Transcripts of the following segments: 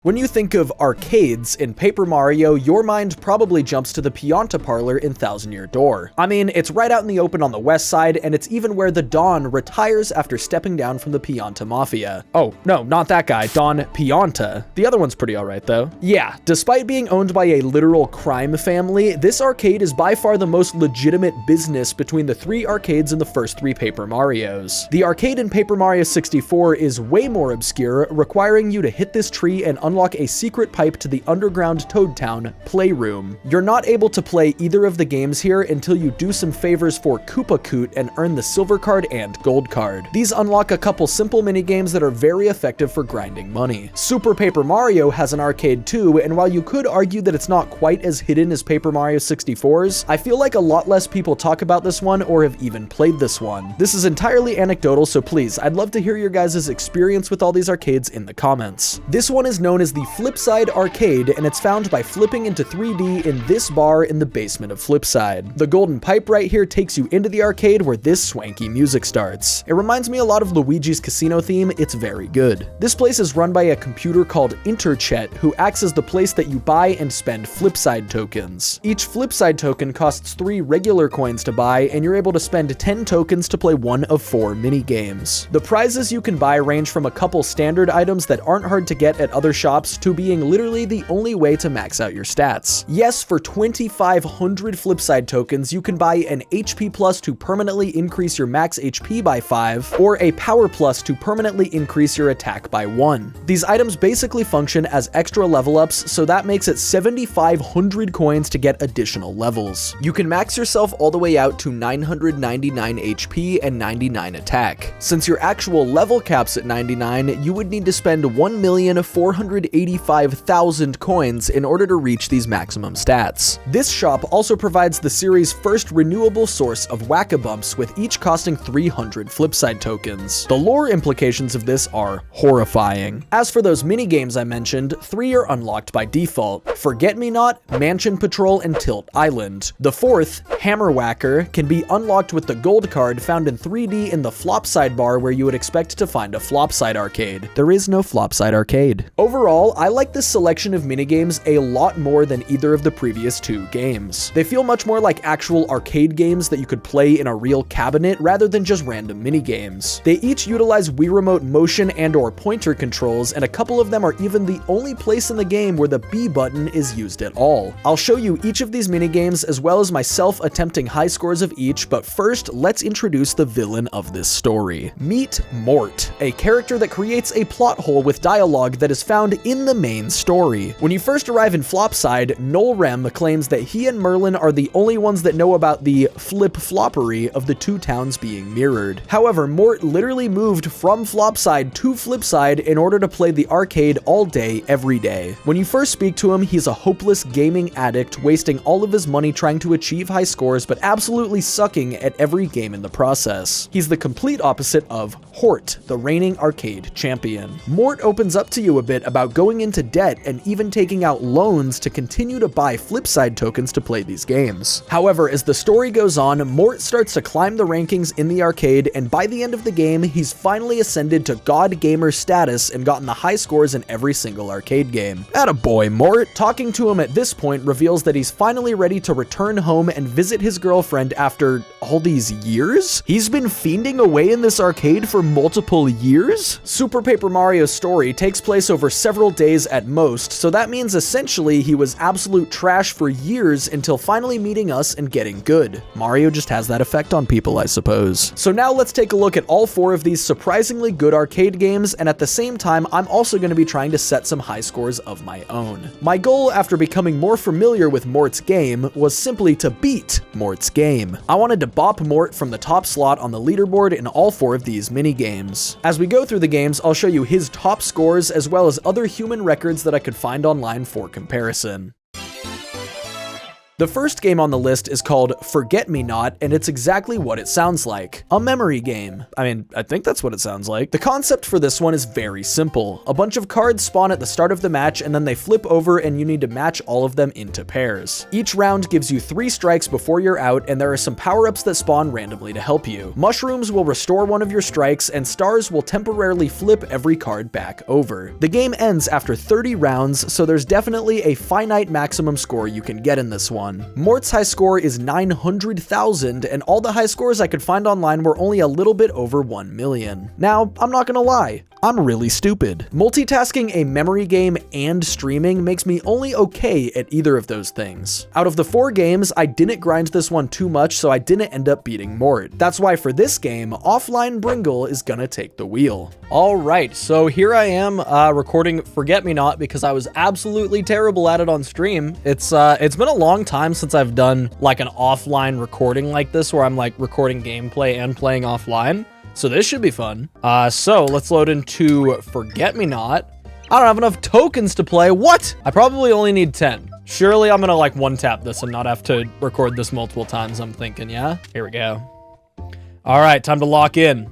When you think of arcades in Paper Mario, your mind probably jumps to the Pianta Parlor in Thousand Year Door. I mean, it's right out in the open on the west side, and it's even where the Don retires after stepping down from the Pianta Mafia. Oh, no, not that guy, Don Pianta. The other one's pretty alright though. Yeah, despite being owned by a literal crime family, this arcade is by far the most legitimate business between the three arcades in the first three Paper Marios. The arcade in Paper Mario 64 is way more obscure, requiring you to hit this tree and unlock a secret pipe to the underground Toad Town Playroom. You're not able to play either of the games here until you do some favors for Koopa Koot and earn the silver card and gold card. These unlock a couple simple minigames that are very effective for grinding money. Super Paper Mario has an arcade too, and while you could argue that it's not quite as hidden as Paper Mario 64's, I feel like a lot less people talk about this one or have even played this one. This is entirely anecdotal, so please, I'd love to hear your guys' experience with all these arcades in the comments. This one is known as the Flipside Arcade, and it's found by flipping into 3D in this bar in the basement of Flipside. The golden pipe right here takes you into the arcade where this swanky music starts. It reminds me a lot of Luigi's Casino theme. It's very good. This place is run by a computer called Interchet, who acts as the place that you buy and spend Flipside tokens. Each Flipside token costs 3 regular coins to buy, and you're able to spend 10 tokens to play one of 4 mini games. The prizes you can buy range from a couple standard items that aren't hard to get at other shops to being literally the only way to max out your stats. Yes, for 2,500 Flipside tokens, you can buy an HP plus to permanently increase your max HP by 5, or a power plus to permanently increase your attack by 1. These items basically function as extra level ups, so that makes it 7,500 coins to get additional levels. You can max yourself all the way out to 999 HP and 99 attack. Since your actual level cap's at 99, you would need to spend 1,485,000 coins in order to reach these maximum stats. This shop also provides the series' first renewable source of Whack-A-Bumps, with each costing 300 Flipside tokens. The lore implications of this are horrifying. As for those mini-games I mentioned, 3 are unlocked by default: Forget-Me-Not, Mansion Patrol, and Tilt Island. The 4th, Hammer Whacker, can be unlocked with the gold card found in 3D in the Flopside bar where you would expect to find a Flopside Arcade. There is no Flopside Arcade. Overall, I like this selection of minigames a lot more than either of the previous 2 games. They feel much more like actual arcade games that you could play in a real cabinet rather than just random minigames. They each utilize Wii Remote motion and/or pointer controls, and a couple of them are even the only place in the game where the B button is used at all. I'll show you each of these minigames as well as myself attempting high scores of each, but first, let's introduce the villain of this story. Meet Mort, a character that creates a plot hole with dialogue that is found in the main story. When you first arrive in Flopside, Noel Rem claims that he and Merlin are the only ones that know about the flip-floppery of the 2 towns being mirrored. However, Mort literally moved from Flopside to Flipside in order to play the arcade all day, every day. When you first speak to him, he's a hopeless gaming addict, wasting all of his money trying to achieve high scores, but absolutely sucking at every game in the process. He's the complete opposite of Hort, the reigning arcade champion. Mort opens up to you a bit about going into debt and even taking out loans to continue to buy Flipside tokens to play these games. However, as the story goes on, Mort starts to climb the rankings in the arcade, and by the end of the game, he's finally ascended to God Gamer status and gotten the high scores in every single arcade game. Attaboy, Mort! Talking to him at this point reveals that he's finally ready to return home and visit his girlfriend after all these years? He's been fiending away in this arcade for multiple years? Super Paper Mario's story takes place over several days at most, so that means essentially he was absolute trash for years until finally meeting us and getting good. Mario just has that effect on people, I suppose. So now let's take a look at all 4 of these surprisingly good arcade games, and at the same time, I'm also going to be trying to set some high scores of my own. My goal after becoming more familiar with Mort's game was simply to beat Mort's game. I wanted to bop Mort from the top slot on the leaderboard in all 4 of these mini-games. As we go through the games, I'll show you his top scores as well as other human records that I could find online for comparison. The first game on the list is called Forget Me Not, and it's exactly what it sounds like. A memory game. I mean, I think that's what it sounds like. The concept for this one is very simple. A bunch of cards spawn at the start of the match, and then they flip over, and you need to match all of them into pairs. Each round gives you 3 strikes before you're out, and there are some power-ups that spawn randomly to help you. Mushrooms will restore one of your strikes, and stars will temporarily flip every card back over. The game ends after 30 rounds, so there's definitely a finite maximum score you can get in this one. Mort's high score is 900,000, and all the high scores I could find online were only a little bit over 1 million. Now, I'm not gonna lie, I'm really stupid. Multitasking a memory game and streaming makes me only okay at either of those things. Out of the 4 games, I didn't grind this one too much, so I didn't end up beating Mort. That's why for this game, offline Bringle is gonna take the wheel. All right, so here I am recording Forget Me Not because I was absolutely terrible at it on stream. It's been a long time since I've done like an offline recording like this where I'm like recording gameplay and playing offline. So this should be fun. So let's load into Forget Me Not. I don't have enough tokens to play. What? I probably only need 10. Surely I'm gonna like one tap this and not have to record this multiple times, I'm thinking, yeah? Here we go. All right, time to lock in.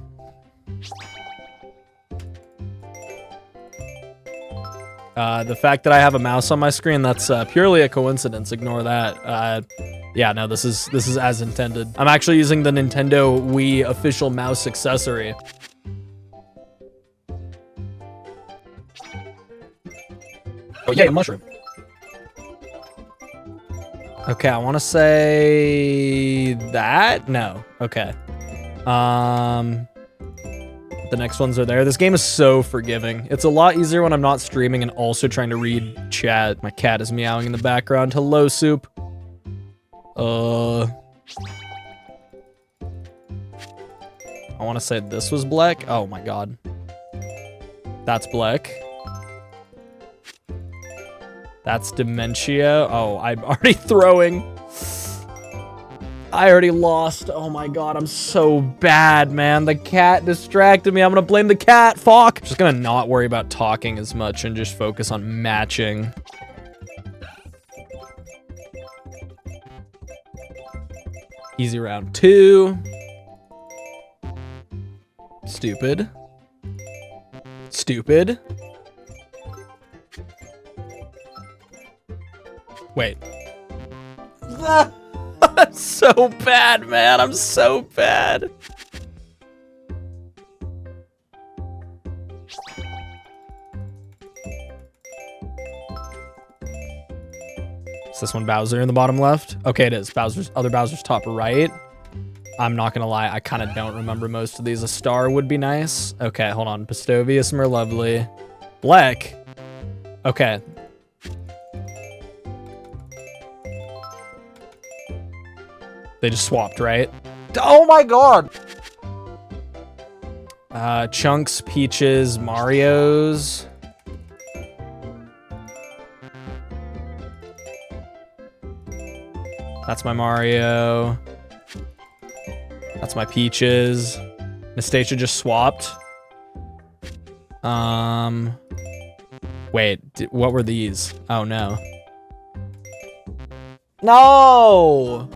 The fact that I have a mouse on my screen, that's purely a coincidence. Ignore that. Yeah, no, this is as intended. I'm actually using the Nintendo Wii official mouse accessory. Oh yeah, a mushroom. Okay, I want to say that? No. Okay. The next ones are there. This game is so forgiving. It's a lot easier when I'm not streaming and also trying to read chat. My cat is meowing in the background. Hello, Soup. I want to say this was black. Oh my god. That's black. That's dementia. Oh, I'm already throwing. I already lost. Oh my god, I'm so bad, man. The cat distracted me. I'm gonna blame the cat. Fuck. I'm just gonna not worry about talking as much and just focus on matching. Easy round 2. Stupid. Stupid. Wait. I'm so bad, man. I'm so bad. Is this one Bowser in the bottom left? Okay, it is. Bowser's top right. I'm not gonna lie, I kind of don't remember most of these. A star would be nice. Okay, hold on. Pistovius, Merlovely. Black. Okay. They just swapped, right? Oh my god! Chunks, Peaches, Marios. That's my Mario. That's my Peaches. Nastasia just swapped. Wait, what were these? Oh no. No!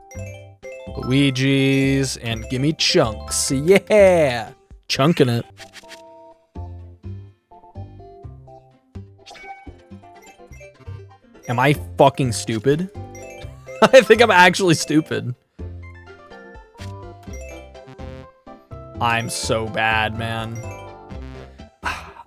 Luigi's, and gimme Chunks. Yeah! Chunking it. Am I fucking stupid? I think I'm actually stupid. I'm so bad, man.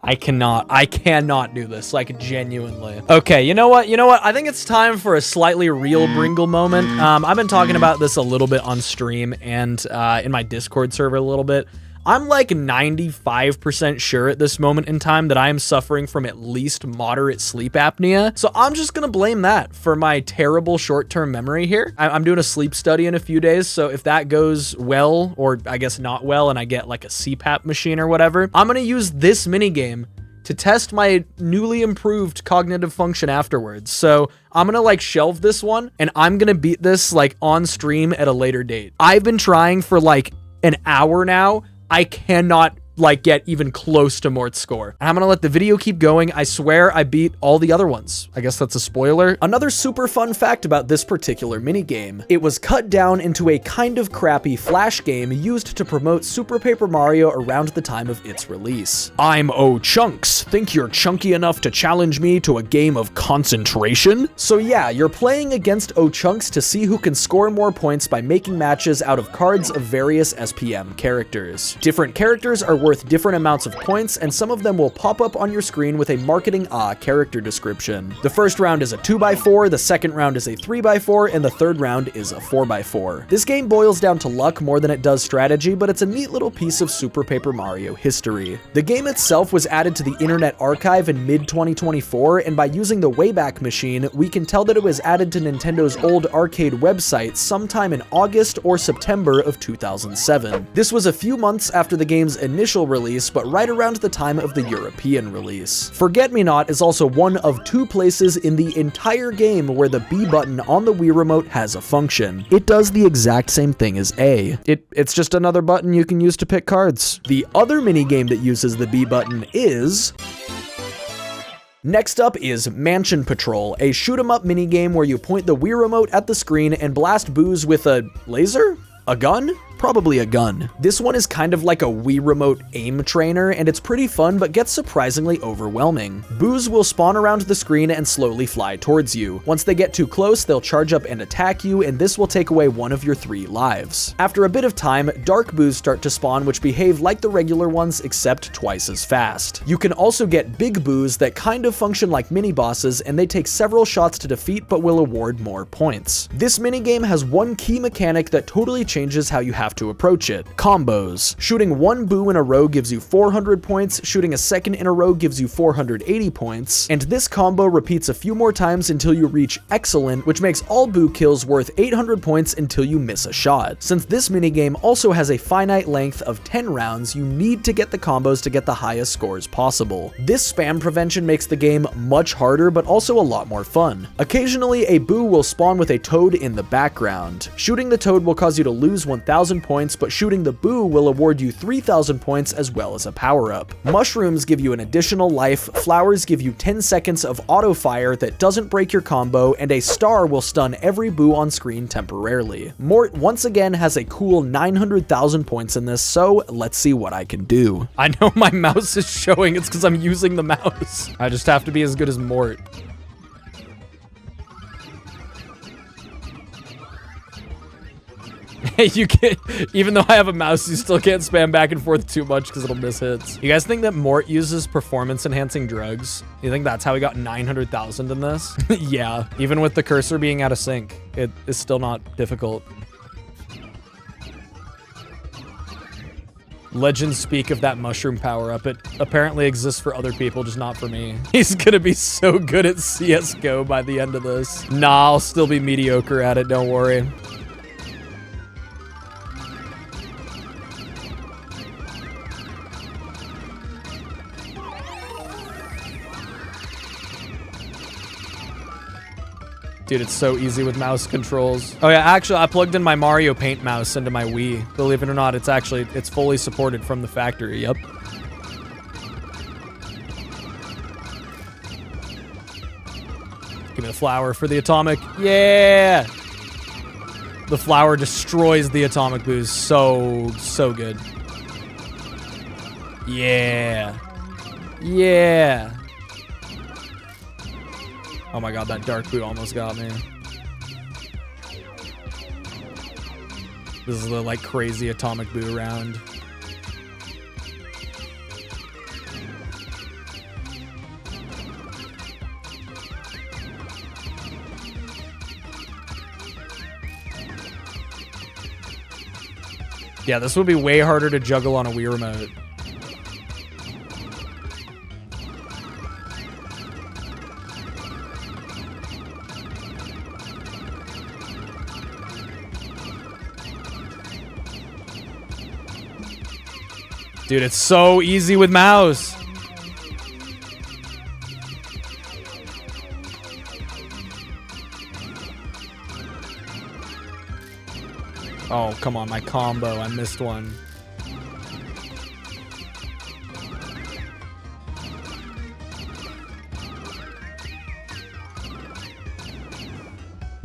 I cannot do this, like, genuinely. Okay, you know what? I think it's time for a slightly real Bringle moment. I've been talking about this a little bit on stream and in my Discord server a little bit. I'm like 95% sure at this moment in time that I am suffering from at least moderate sleep apnea. So I'm just gonna blame that for my terrible short-term memory here. I'm doing a sleep study in a few days, so if that goes well, or I guess not well, and I get like a CPAP machine or whatever, I'm gonna use this minigame to test my newly improved cognitive function afterwards. So I'm gonna like shelve this one, and I'm gonna beat this like on stream at a later date. I've been trying for like an hour now. I cannot like get even close to Mort's score. And I'm gonna let the video keep going. I swear I beat all the other ones. I guess that's a spoiler. Another super fun fact about this particular minigame. It was cut down into a kind of crappy Flash game used to promote Super Paper Mario around the time of its release. I'm O-Chunks. Think you're chunky enough to challenge me to a game of concentration? So yeah, you're playing against O-Chunks to see who can score more points by making matches out of cards of various SPM characters. Different characters are worth different amounts of points, and some of them will pop up on your screen with a marketing character description. The first round is a 2x4, the second round is a 3x4, and the third round is a 4x4. This game boils down to luck more than it does strategy, but it's a neat little piece of Super Paper Mario history. The game itself was added to the Internet Archive in mid-2024, and by using the Wayback Machine, we can tell that it was added to Nintendo's old arcade website sometime in August or September of 2007. This was a few months after the game's initial release, but right around the time of the European release. Forget-Me-Not is also one of 2 places in the entire game where the B button on the Wii Remote has a function. It does the exact same thing as A. It's just another button you can use to pick cards. The other minigame that uses the B button is... Next up is Mansion Patrol, a shoot-'em-up minigame where you point the Wii Remote at the screen and blast boos with a laser? A gun? Probably a gun. This one is kind of like a Wii Remote aim trainer, and it's pretty fun, but gets surprisingly overwhelming. Boos will spawn around the screen and slowly fly towards you. Once they get too close, they'll charge up and attack you, and this will take away one of your 3 lives. After a bit of time, dark boos start to spawn, which behave like the regular ones, except twice as fast. You can also get big boos that kind of function like mini-bosses, and they take several shots to defeat, but will award more points. This minigame has one key mechanic that totally changes how you have to approach it. Combos. Shooting one boo in a row gives you 400 points, shooting a second in a row gives you 480 points, and this combo repeats a few more times until you reach Excellent, which makes all boo kills worth 800 points until you miss a shot. Since this minigame also has a finite length of 10 rounds, you need to get the combos to get the highest scores possible. This spam prevention makes the game much harder, but also a lot more fun. Occasionally, a boo will spawn with a toad in the background. Shooting the toad will cause you to lose 1,000 points, but shooting the boo will award you 3,000 points as well as a power-up. Mushrooms give you an additional life, flowers give you 10 seconds of auto-fire that doesn't break your combo, and a star will stun every boo on screen temporarily. Mort once again has a cool 900,000 points in this, so let's see what I can do. I know my mouse is showing, it's because I'm using the mouse. I just have to be as good as Mort. You can't, even though I have a mouse, you still can't spam back and forth too much because it'll miss hits. You guys think that Mort uses performance-enhancing drugs? You think that's how he got 900,000 in this? Yeah, even with the cursor being out of sync, it is still not difficult. Legends speak of that mushroom power-up. It apparently exists for other people, just not for me. He's gonna be so good at CSGO by the end of this. Nah, I'll still be mediocre at it, don't worry. Dude, it's so easy with mouse controls. Oh yeah, actually, I plugged in my Mario Paint mouse into my Wii. Believe it or not, it's fully supported from the factory, yep. Give me the flower for the atomic. Yeah! The flower destroys the atomic boost. So good. Yeah. Yeah. Oh my god, that dark boo almost got me. This is the, like, crazy atomic boo round. Yeah, this would be way harder to juggle on a Wii Remote. Dude, it's so easy with mouse. Oh, come on, my combo. I missed one.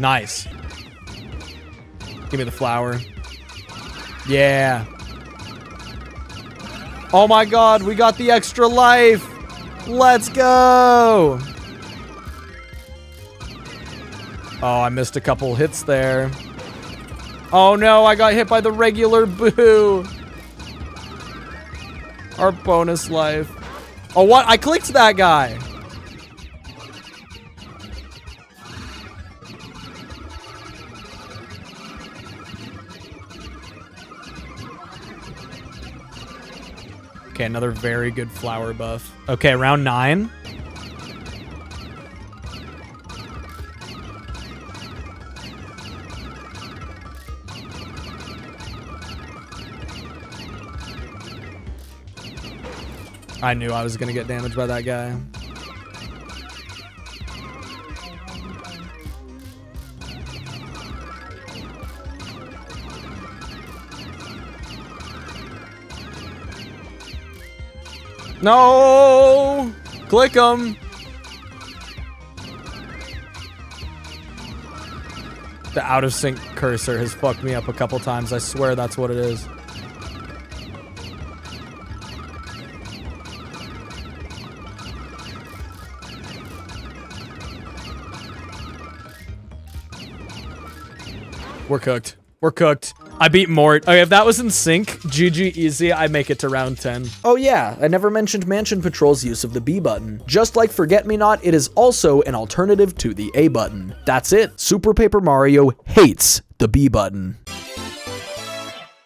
Nice. Give me the flower. Yeah. Oh my god, we got the extra life. Let's go. Oh, I missed a couple hits there. Oh no, I got hit by the regular boo. Our bonus life. Oh, what? I clicked that guy. Okay, another very good flower buff. Okay, round 9. I knew I was gonna get damaged by that guy. No! Click him! The out of sync cursor has fucked me up a couple times. I swear that's what it is. We're cooked. We're cooked. I beat Mort. Okay, if that was in sync, GG easy, I make it to round 10. Oh yeah, I never mentioned Mansion Patrol's use of the B button. Just like Forget-Me-Not, it is also an alternative to the A button. That's it. Super Paper Mario hates the B button.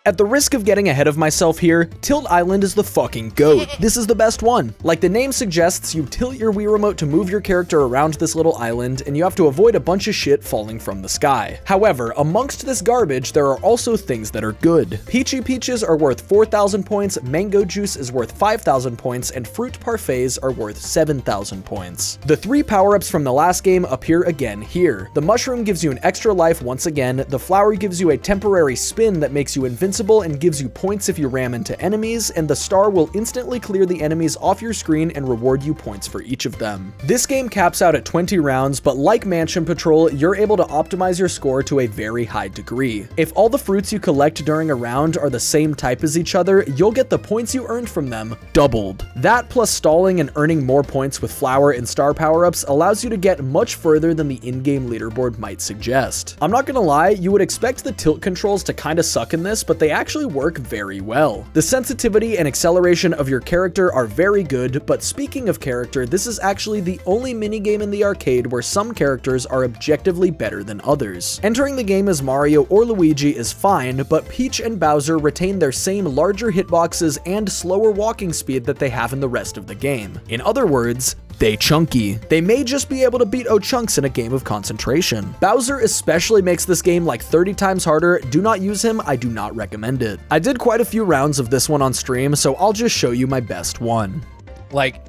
At the risk of getting ahead of myself here, Tilt Island is the fucking GOAT. This is the best one. Like the name suggests, you tilt your Wii Remote to move your character around this little island, and you have to avoid a bunch of shit falling from the sky. However, amongst this garbage, there are also things that are good. Peachy Peaches are worth 4,000 points, Mango Juice is worth 5,000 points, and Fruit Parfaits are worth 7,000 points. The 3 power-ups from the last game appear again here. The Mushroom gives you an extra life once again, the Flower gives you a temporary spin that makes you invincible and gives you points if you ram into enemies, and the Star will instantly clear the enemies off your screen and reward you points for each of them. This game caps out at 20 rounds, but like Mansion Patrol, you're able to optimize your score to a very high degree. If all the fruits you collect during a round are the same type as each other, you'll get the points you earned from them doubled. That plus stalling and earning more points with Flower and Star power-ups allows you to get much further than the in-game leaderboard might suggest. I'm not gonna lie, you would expect the tilt controls to kinda suck in this, but they actually work very well. The sensitivity and acceleration of your character are very good, but speaking of character, this is actually the only minigame in the arcade where some characters are objectively better than others. Entering the game as Mario or Luigi is fine, but Peach and Bowser retain their same larger hitboxes and slower walking speed that they have in the rest of the game. In other words, they chunky. They may just be able to beat O'Chunks in a game of concentration. Bowser especially makes this game like 30 times harder. Do not use him, I do not recommend it. I did quite a few rounds of this one on stream, so I'll just show you my best one. Like,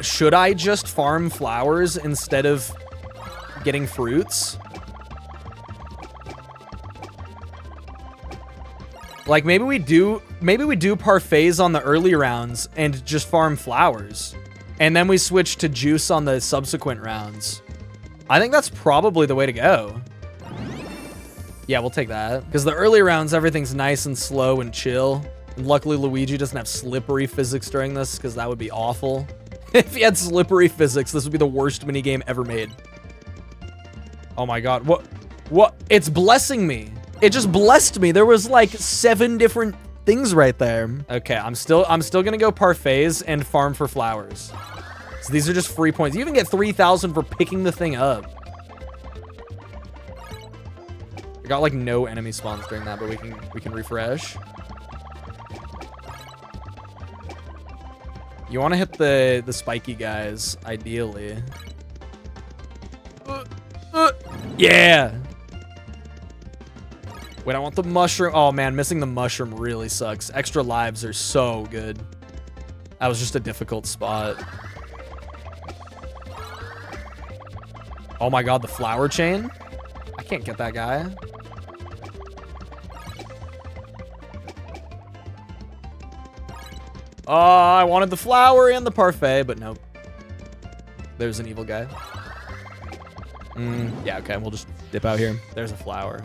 should I just farm flowers instead of getting fruits? Like maybe we do parfaits on the early rounds and just farm flowers. And then we switch to juice on the subsequent rounds. I think that's probably the way to go. Yeah, we'll take that. Because the early rounds, everything's nice and slow and chill. And luckily, Luigi doesn't have slippery physics during this, because that would be awful. If he had slippery physics, this would be the worst minigame ever made. Oh my god, what? It's blessing me. It just blessed me. There was like 7 different things right there. Okay, I'm still gonna go parfaits and farm for flowers. So these are just free points. You even get 3,000 for picking the thing up. I got like no enemy spawns during that, but we can refresh. You want to hit the spiky guys, ideally. Yeah. Wait, I want the mushroom. Oh man, missing the mushroom really sucks. Extra lives are so good. That was just a difficult spot. Oh my god, the flower chain? I can't get that guy. Oh, I wanted the flower and the parfait, but nope. There's an evil guy. Yeah, okay, we'll just dip out here. There's a flower.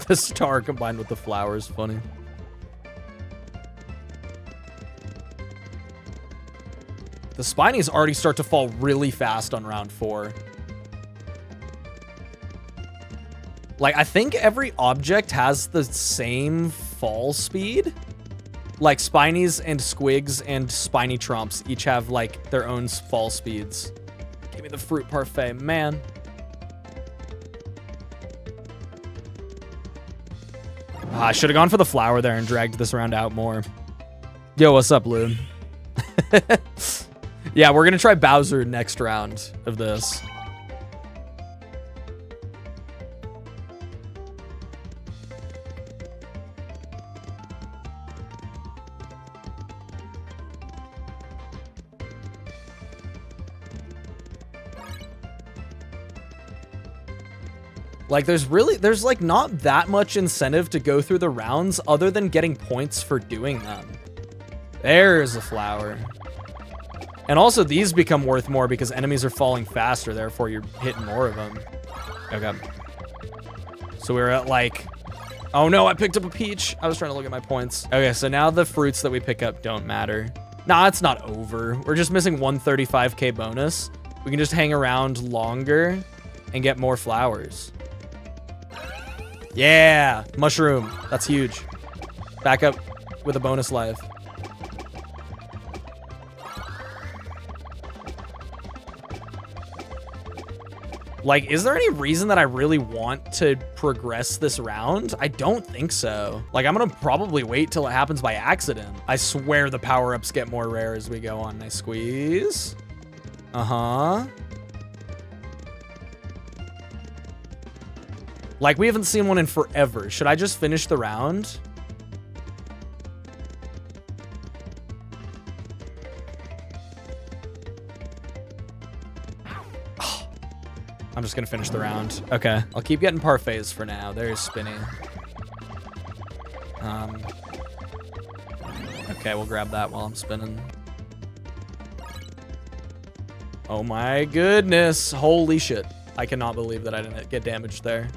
The star combined with the flower is funny. The Spinies already start to fall really fast on round 4. Like, I think every object has the same fall speed. Like, Spinies and Squigs and Spiny Trumps each have, like, their own fall speeds. Give me the fruit parfait, man. I should have gone for the flower there and dragged this round out more. Yo, what's up, Loon? Yeah, we're gonna try Bowser next round of this. Like, there's like not that much incentive to go through the rounds other than getting points for doing them. There's a flower. And also, these become worth more because enemies are falling faster, therefore you're hitting more of them. Okay. So we're at, like... Oh, no, I picked up a peach. I was trying to look at my points. Okay, so now the fruits that we pick up don't matter. Nah, it's not over. We're just missing 135k bonus. We can just hang around longer and get more flowers. Yeah, mushroom. That's huge. Back up with a bonus life. Like, is there any reason that I really want to progress this round? I don't think so. Like, I'm gonna probably wait till it happens by accident. I swear the power-ups get more rare as we go on. Nice squeeze. Uh-huh. Like, we haven't seen one in forever. Should I just finish the round? I'm just gonna finish the round. Okay, I'll keep getting parfaits for now. There's Spinny. Okay, we'll grab that while I'm spinning. Oh my goodness. Holy shit. I cannot believe that I didn't get damaged there.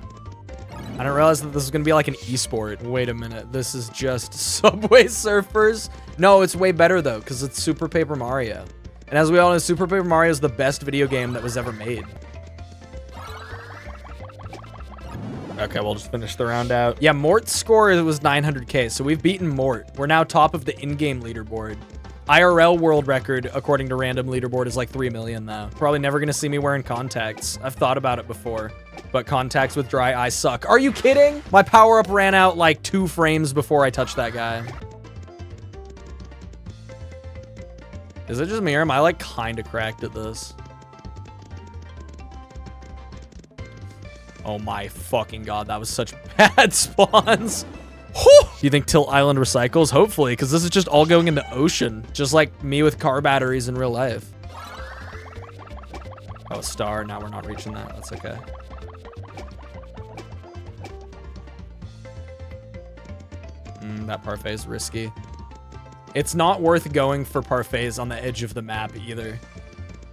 I didn't realize that this was gonna be like an esport. Wait a minute, this is just Subway Surfers? No, it's way better though, because it's Super Paper Mario. And as we all know, Super Paper Mario is the best video game that was ever made. Okay, we'll just finish the round out. Yeah, Mort's score was 900k, so we've beaten Mort. We're now top of the in-game leaderboard. IRL world record, according to random leaderboard, is like 3 million, though. Probably never gonna see me wearing contacts. I've thought about it before, but contacts with dry eyes suck. Are you kidding? My power-up ran out like 2 frames before I touched that guy. Is it just me, or am I like kinda cracked at this? Oh my fucking god, that was such bad spawns. Whew! You think Tilt Island recycles? Hopefully, because this is just all going into ocean. Just like me with car batteries in real life. Oh, star. Now we're not reaching that. That's okay. That parfait is risky. It's not worth going for parfaits on the edge of the map either.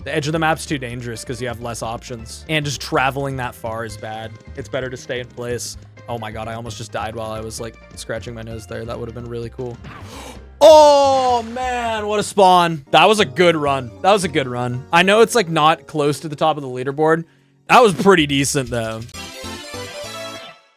The edge of the map's too dangerous because you have less options. And just traveling that far is bad. It's better to stay in place. Oh my god, I almost just died while I was like scratching my nose there. That would have been really cool. Oh man, what a spawn. That was a good run. That was a good run. I know it's like not close to the top of the leaderboard. That was pretty decent though.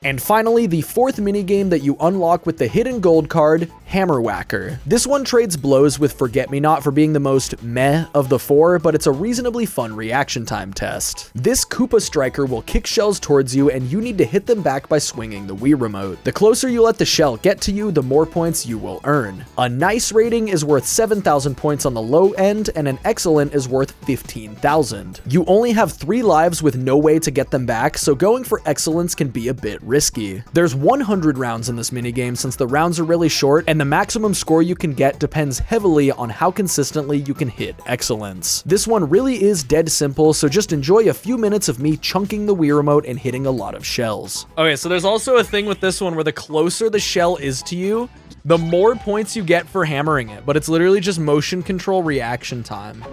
And finally, the 4th minigame that you unlock with the hidden gold card, Hammer Whacker. This one trades blows with Forget-Me-Not for being the most meh of the 4, but it's a reasonably fun reaction time test. This Koopa striker will kick shells towards you, and you need to hit them back by swinging the Wii Remote. The closer you let the shell get to you, the more points you will earn. A nice rating is worth 7,000 points on the low end, and an excellent is worth 15,000. You only have 3 lives with no way to get them back, so going for excellence can be a bit risky. There's 100 rounds in this minigame since the rounds are really short, and the maximum score you can get depends heavily on how consistently you can hit excellence. This one really is dead simple, so just enjoy a few minutes of me chunking the Wii Remote and hitting a lot of shells. Okay, so there's also a thing with this one where the closer the shell is to you, the more points you get for hammering it, but it's literally just motion control reaction time.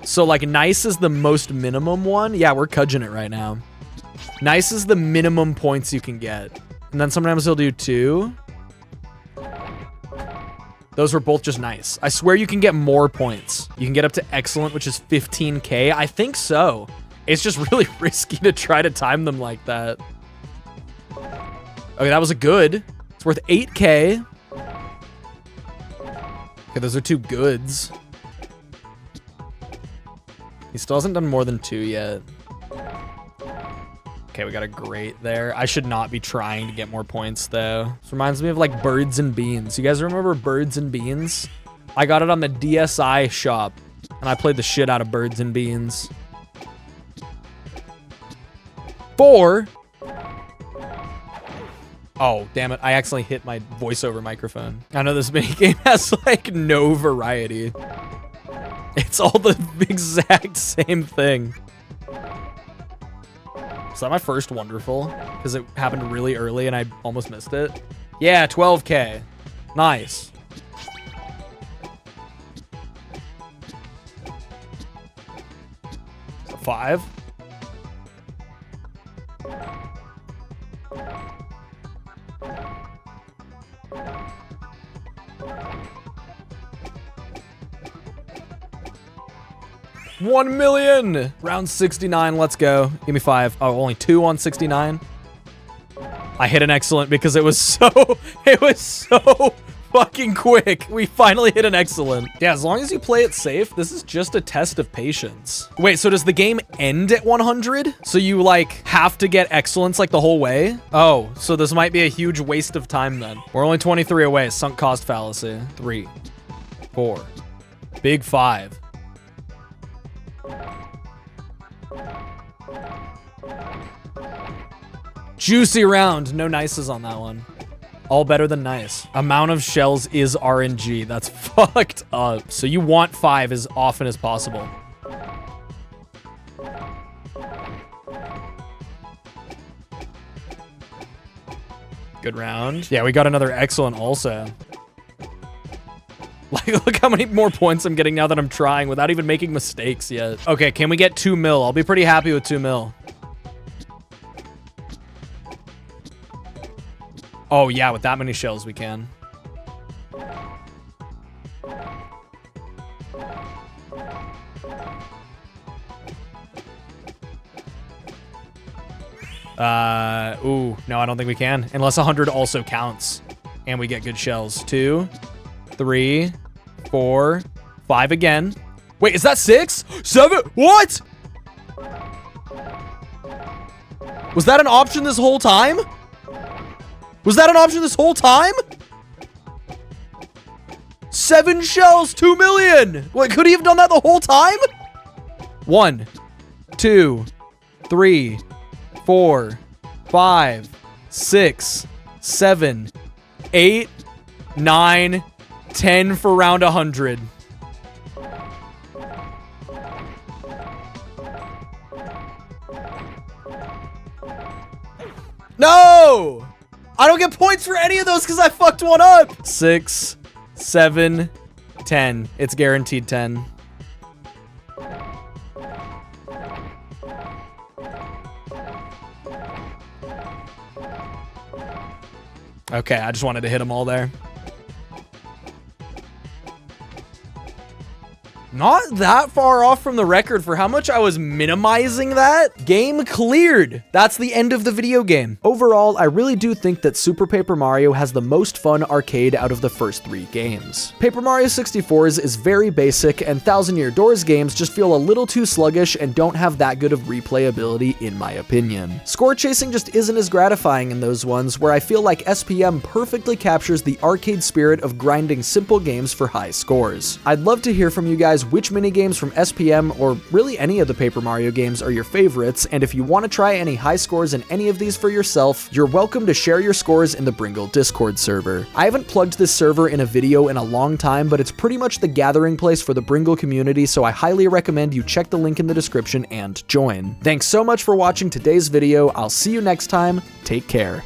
So like nice is the most minimum one. Yeah, we're cudging it right now. Nice is the minimum points you can get. And then sometimes he'll do 2. Those were both just nice. I swear you can get more points. You can get up to excellent, which is 15K. I think so. It's just really risky to try to time them like that. Okay, that was a good. It's worth 8K. Okay, those are 2 goods. He still hasn't done more than 2 yet. Okay, we got a great there. I should not be trying to get more points, though. This reminds me of, like, Birds and Beans. You guys remember Birds and Beans? I got it on the DSi shop, and I played the shit out of Birds and Beans. 4. Oh, damn it. I accidentally hit my voiceover microphone. I know this minigame has, like, no variety. It's all the exact same thing. Is that my first wonderful? Because it happened really early and I almost missed it. Yeah, 12K. Nice. So 5. $1 million! Round 69, let's go. Give me 5. Oh, only 2 on 69. I hit an excellent because it was so fucking quick. We finally hit an excellent. Yeah, as long as you play it safe, this is just a test of patience. Wait, so does the game end at 100? So you like have to get excellence like the whole way? Oh, so this might be a huge waste of time then. We're only 23 away. Sunk cost fallacy. 3, 4, big 5. Juicy round. No nices on that one. All better than nice. Amount of shells is RNG. That's fucked up. So you want 5 as often as possible. Good round. Yeah, we got another excellent also. Like, look how many more points I'm getting now that I'm trying without even making mistakes yet. Okay, can we get 2 mil? I'll be pretty happy with 2 mil. Oh, yeah, with that many shells, we can. Ooh, no, I don't think we can. Unless 100 also counts. And we get good shells. 2, 3, 4, 5 again. Wait, is that 6? 7? What? Was that an option this whole time? Was that an option this whole time? 7 shells, 2 million. Wait, could he have done that the whole time? 1, 2, 3, 4, 5, 6, 7, 8, 9, 10 for round 100. No! I don't get points for any of those because I fucked one up. 6, 7, 10. It's guaranteed 10. Okay, I just wanted to hit them all there. Not that far off from the record for how much I was minimizing that. Game cleared. That's the end of the video game. Overall, I really do think that Super Paper Mario has the most fun arcade out of the first 3 games. Paper Mario 64's is very basic, and Thousand Year Doors games just feel a little too sluggish and don't have that good of replayability in my opinion. Score chasing just isn't as gratifying in those ones, where I feel like SPM perfectly captures the arcade spirit of grinding simple games for high scores. I'd love to hear from you guys which minigames from SPM, or really any of the Paper Mario games, are your favorites, and if you want to try any high scores in any of these for yourself, you're welcome to share your scores in the Bringle Discord server. I haven't plugged this server in a video in a long time, but it's pretty much the gathering place for the Bringle community, so I highly recommend you check the link in the description and join. Thanks so much for watching today's video. I'll see you next time. Take care.